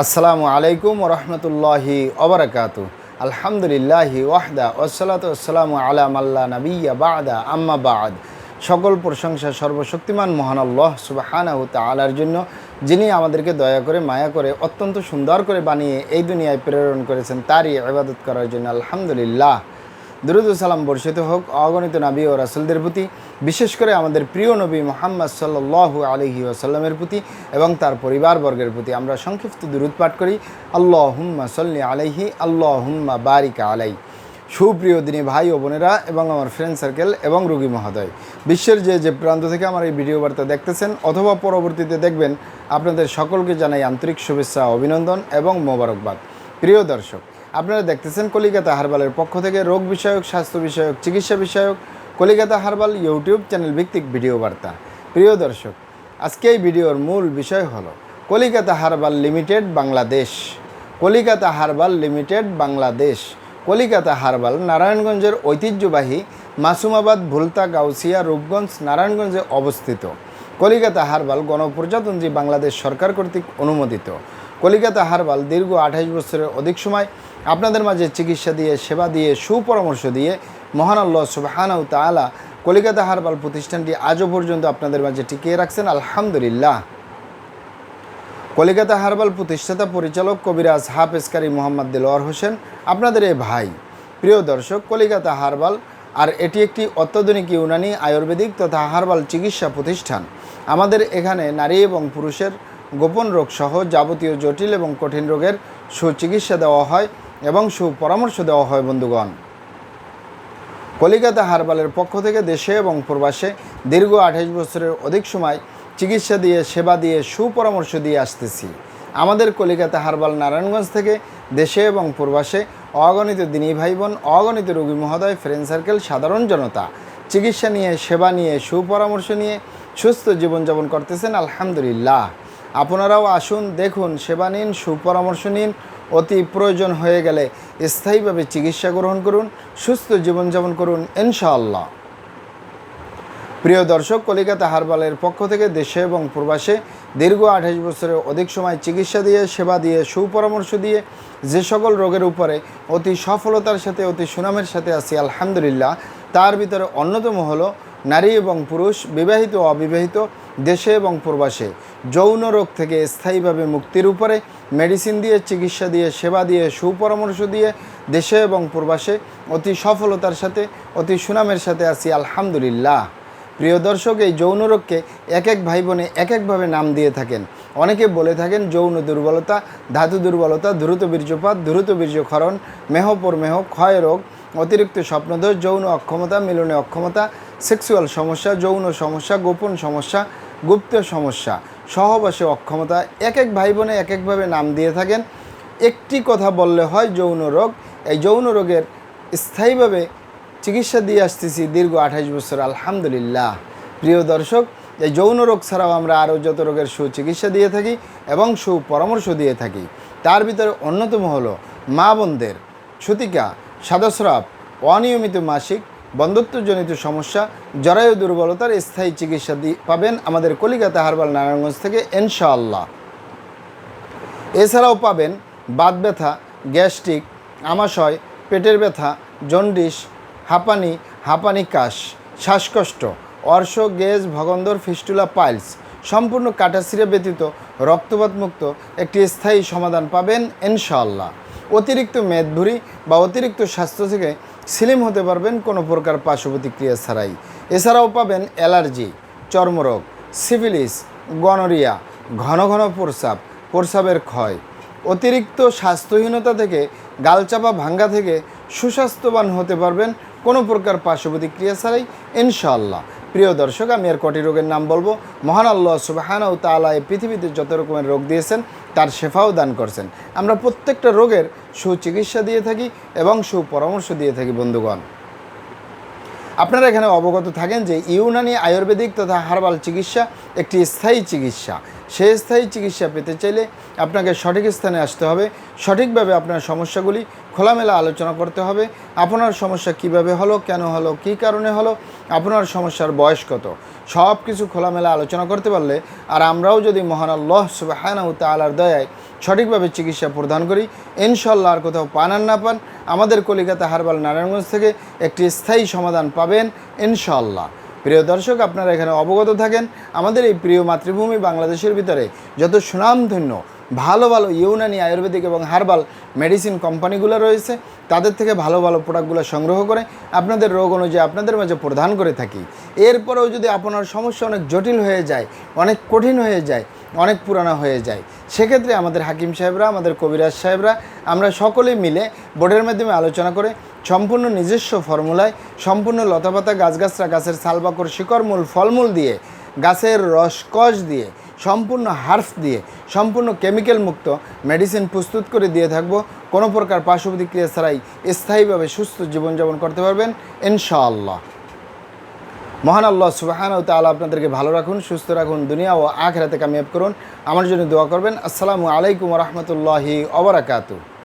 আসসালামু আলাইকুম ওরহমতুল্লাহি ওবরাকাতু। আলহামদুলিল্লাহি ওয়াহদা ওয়াসসালাতু ওয়াসসালামু আলা মাল্লা নাবিয়্যা বা'দা আম্মা বা'দ। সকল প্রশংসা সর্বশক্তিমান মহান আল্লাহ সুবহানাহু তাআলার জন্য, যিনি আমাদেরকে দয়া করে মায়া করে অত্যন্ত সুন্দর করে বানিয়ে এই দুনিয়ায় প্রেরণ করেছেন, তারই ইবাদত করার জন্য আলহামদুলিল্লাহ। দুরূদ ও সালাম বর্ষিত হোক অগণিত নবী ও রাসূলদের প্রতি, বিশেষ করে আমাদের প্রিয় নবী মুহাম্মদ সাল্লাল্লাহু আলাইহি ওয়াসাল্লামের প্রতি এবং তার পরিবারবর্গের প্রতি। আমরা সংক্ষিপ্ত দুরূদ পাঠ করি, আল্লাহুম্মা সাল্লি আলাইহি, আল্লাহুম্মা বারিক আলাই। সুপ্রিয় দিনী ভাই ও বোনেরা এবং আমার ফ্রেন্ড সার্কেল এবং রোগী মহোদয়, বিশ্বের যে প্রান্ত থেকে আমার এই ভিডিও বার্তা দেখতেছেন অথবা পরবর্তীতে দেখবেন, আপনাদের সকলকে জানাই আন্তরিক শুভেচ্ছা, অভিনন্দন এবং মোবারকবাদ। প্রিয় দর্শক, আপনারা দেখতেছেন কলিকাতা হারবালের পক্ষ থেকে রোগ বিষয়ক, স্বাস্থ্য বিষয়ক, চিকিৎসা বিষয়ক কলিকাতা হারবাল ইউটিউব চ্যানেল ভিত্তিক ভিডিও বার্তা। প্রিয় দর্শক, আজকে এই ভিডিওর মূল বিষয় হলো Kalikata herbal limited Bangladesh. Kalikata herbal limited Bangladesh. Kalikata herbal নারায়ণগঞ্জের ঐতিহ্যবাহী মাসুমাবাদ, ভুলতা, গাউসিয়া, রূপগঞ্জ, নারায়ণগঞ্জে অবস্থিত। কলিকাতা হারবাল গণপ্রজাতন্ত্রী বাংলাদেশ সরকার কর্তৃক অনুমোদিত। কলিকাতা হারবাল দীর্ঘ 28 বছরের অধিক সময় আপনাদের মাঝে চিকিৎসা দিয়ে, সেবা দিয়ে, সুপরামর্শ দিয়ে মহান আল্লাহ সুবহানাহু তাআলা কলিকাতা হারবাল প্রতিষ্ঠানটি আজও পর্যন্ত আপনাদের মাঝে টিকিয়ে রাখছেন, আলহামদুলিল্লাহ। কলিকাতা হারবাল প্রতিষ্ঠাতা পরিচালক কবিরাজ হাফেজ কারি মোহাম্মদ দেলোয়ার হোসেন, আপনাদের এই ভাই। প্রিয় দর্শক, কলিকাতা হারবাল আর এটি একটি অত্যাধুনিক ইউনানি, আয়ুর্বেদিক তথা হারবাল চিকিৎসা প্রতিষ্ঠান। আমাদের এখানে নারী এবং পুরুষের গোপন রোগ সহ যাবতীয় জটিল এবং কঠিন রোগের সুচিকিৎসা দেওয়া হয় এবং সুপরামর্শ দেওয়া হয়। বন্ধুগণ, কলিকাতা হারবালের পক্ষ থেকে দেশে এবং প্রবাসে দীর্ঘ 28 বছরের অধিক সময় চিকিৎসা দিয়ে, সেবা দিয়ে, সুপরামর্শ দিয়ে আসতেছি। আমাদের কলিকাতা হারবাল নারায়ণগঞ্জ থেকে দেশে এবং প্রবাসে অগণিত দিনী ভাই বোন, অগণিত রোগী মহোদয়, ফ্রেন্ড সার্কেল, সাধারণ জনতা চিকিৎসা নিয়ে, সেবা নিয়ে, সুপরামর্শ নিয়ে সুস্থ জীবনযাপন করতেছেন, আলহামদুলিল্লাহ। আপনারাও আসুন, দেখুন, সেবা নিন, সুপরামর্শ নিন, অতি প্রয়োজন হয়ে গেলে স্থায়ীভাবে চিকিৎসা গ্রহণ করুন, সুস্থ জীবনযাপন করুন ইনশাআল্লাহ। প্রিয় দর্শক, কলিকাতা হারবালের পক্ষ থেকে দেশে এবং প্রবাসে দীর্ঘ 28 বছরের অধিক সময় চিকিৎসা দিয়ে, সেবা দিয়ে, সুপরামর্শ দিয়ে যে সকল রোগের উপরে অতি সফলতার সাথে, অতি সুনামের সাথে আছি, আলহামদুলিল্লাহ। তার ভিতরে অন্যতম হলো নারী এবং পুরুষ, বিবাহিত ও অবিবাহিত, দেশে এবং প্রবাসে যৌন রোগ থেকে স্থায়ীভাবে মুক্তির উপরে মেডিসিন দিয়ে, চিকিৎসা দিয়ে, সেবা দিয়ে, সুপরামর্শ দিয়ে দেশে এবং প্রবাসে অতি সফলতার সাথে, অতি সুনামের সাথে আছি, আলহামদুলিল্লাহ। প্রিয় দর্শক, এই যৌন রোগকে এক এক ভাই বোনে এক একভাবে নাম দিয়ে থাকেন। অনেকে বলে থাকেন যৌন দুর্বলতা, ধাতু দুর্বলতা, দ্রুত বীর্যপাত, দ্রুত বীর্যক্ষরণ, মেহ, ক্ষয় রোগ, অতিরিক্ত স্বপ্নদোষ, যৌন অক্ষমতা, মিলনে অক্ষমতা, সেক্সুয়াল সমস্যা, যৌন সমস্যা, গোপন সমস্যা, গুপ্ত সমস্যা, সহবাসে অক্ষমতা। এক এক ভাই বোনে এক একভাবে নাম দিয়ে থাকেন। একটি কথা বললে হয় যৌন রোগ। এই যৌন রোগের স্থায়ীভাবে চিকিৎসা দিয়ে আসতেছি দীর্ঘ 28 বছর, আলহামদুলিল্লাহ। প্রিয় দর্শক, এই যৌন রোগ ছাড়াও আমরা আরও যত রোগের সুচিকিৎসা দিয়ে থাকি এবং সুপরামর্শ দিয়ে থাকি। তার ভিতরে অন্যতম হলো মা বোনদের সূতিকা, সাদাস্রাব, অনিয়মিত মাসিক, বন্ধ্যত্বজনিত সমস্যা, জরায়ু দুর্বলতার স্থায়ী চিকিৎসা পাবেন আমাদের কলিকাতা হারবাল নারায়ণগঞ্জ থেকে ইনশাআল্লাহ। এছাড়াও পাবেন বাত ব্যথা, গ্যাস্ট্রিক, আমাশয়, পেটের ব্যথা, জন্ডিস, হাঁপানি, কাশ, শ্বাসকষ্ট, অর্শ, গেজ, ভগন্দর, ফিস্টুলা, পাইলস, সম্পূর্ণ কাটাছিঁড়া ব্যতীত রক্তপাত মুক্ত একটি স্থায়ী সমাধান পাবেন ইনশাআল্লাহ। অতিরিক্ত মেদভুরি বা অতিরিক্ত স্বাস্থ্য থেকে স্লিম হতে পারবেন কোনো প্রকার পার্শ্ব প্রতিক্রিয়া ছাড়াই। এছাড়াও পাবেন অ্যালার্জি, চর্মরোগ, সিফিলিস, গনোরিয়া, ঘন প্রস্রাবের ক্ষয়, অতিরিক্ত স্বাস্থ্যহীনতা থেকে, গালচাপা ভাঙ্গা থেকে সুস্বাস্থ্যবান হতে পারবেন কোনো প্রকার পার্শ্ব প্রতিক্রিয়া ছাড়াই ইনশাআল্লাহ। প্রিয় দর্শক, আমি আর কটি রোগের নাম বলবো। মহান আল্লাহ সুবহানাহু তাআলা এই পৃথিবীতে যত রকমের রোগ দিয়েছেন তার শেফাও দান করছেন। আমরা প্রত্যেকটা রোগের সুচিকিৎসা দিয়ে থাকি এবং সুপরামর্শ দিয়ে থাকি। বন্ধুগণ, আপনারা এখানে অবগত থাকেন যে ইউনানি, আয়ুর্বেদিক তথা হার্বাল চিকিৎসা একটি স্থায়ী চিকিৎসা। সেই স্থায়ী চিকিৎসা পেতে চাইলে আপনাকে সঠিক স্থানে আসতে হবে। সঠিকভাবে আপনার সমস্যাগুলি খোলামেলা আলোচনা করতে হবে। আপনার সমস্যা কিভাবে হলো, কেন হলো, কী কারণে হলো, আপনার সমস্যার বয়স কত, সব কিছু খোলামেলা আলোচনা করতে পারলে, আর আমরাও যদি মহান আল্লাহ সুবহানাহু তাআলার দয়ায় সঠিকভাবে চিকিৎসা প্রদান করি। ইনশাল্লাহ আর কোথাও পান আর না পান, আমাদের কলিকাতা হার্বাল নারায়ণগঞ্জ থেকে একটি স্থায়ী সমাধান পাবেন ইনশাল্লাহ। প্রিয় দর্শক, আপনারা এখানে অবগত থাকেন, আমাদের এই প্রিয় মাতৃভূমি বাংলাদেশের ভিতরে যত সুনামধন্য ভালো ভালো ইউনানি আয়ুর্বেদিক এবং হার্বাল মেডিসিন কোম্পানিগুলো রয়েছে, তাদের থেকে ভালো ভালো প্রোডাক্টগুলো সংগ্রহ করে আপনাদের রোগ অনুযায়ী আপনাদের মাঝে প্রদান করে থাকি। এরপরেও যদি আপনার সমস্যা অনেক জটিল হয়ে যায়, অনেক কঠিন হয়ে যায়, অনেক পুরানো হয়ে যায়, সেক্ষেত্রে আমাদের হাকিম সাহেবরা, আমাদের কবিরাজ সাহেবরা, আমরা সকলে মিলে বোর্ডের মাধ্যমে আলোচনা করে সম্পূর্ণ নিজস্ব ফর্মুলায়, সম্পূর্ণ লতাপাতা গাছগাছরা, গাছের ছালবাকড়, শিকড়, মূল, ফলমূল দিয়ে, গাছের রসকস দিয়ে, সম্পূর্ণ হার্ফ দিয়ে, সম্পূর্ণ কেমিক্যাল মুক্ত মেডিসিন প্রস্তুত করে দিয়ে থাকবো। কোনো প্রকার পার্শ্ব প্রতিক্রিয়া ছাড়াই স্থায়ীভাবে সুস্থ জীবনযাপন করতে পারবেন ইনশাআল্লাহ। মহান আল্লাহ সুবহানাহু ওয়া তাআলা আপনাদেরকে ভালো রাখুন, সুস্থ রাখুন, দুনিয়া ও আখিরাতে কামিয়াব করুন। আমার জন্য দোয়া করবেন। আসসালামু আলাইকুম ওয়া রাহমাতুল্লাহি ওয়া বারাকাতুহু।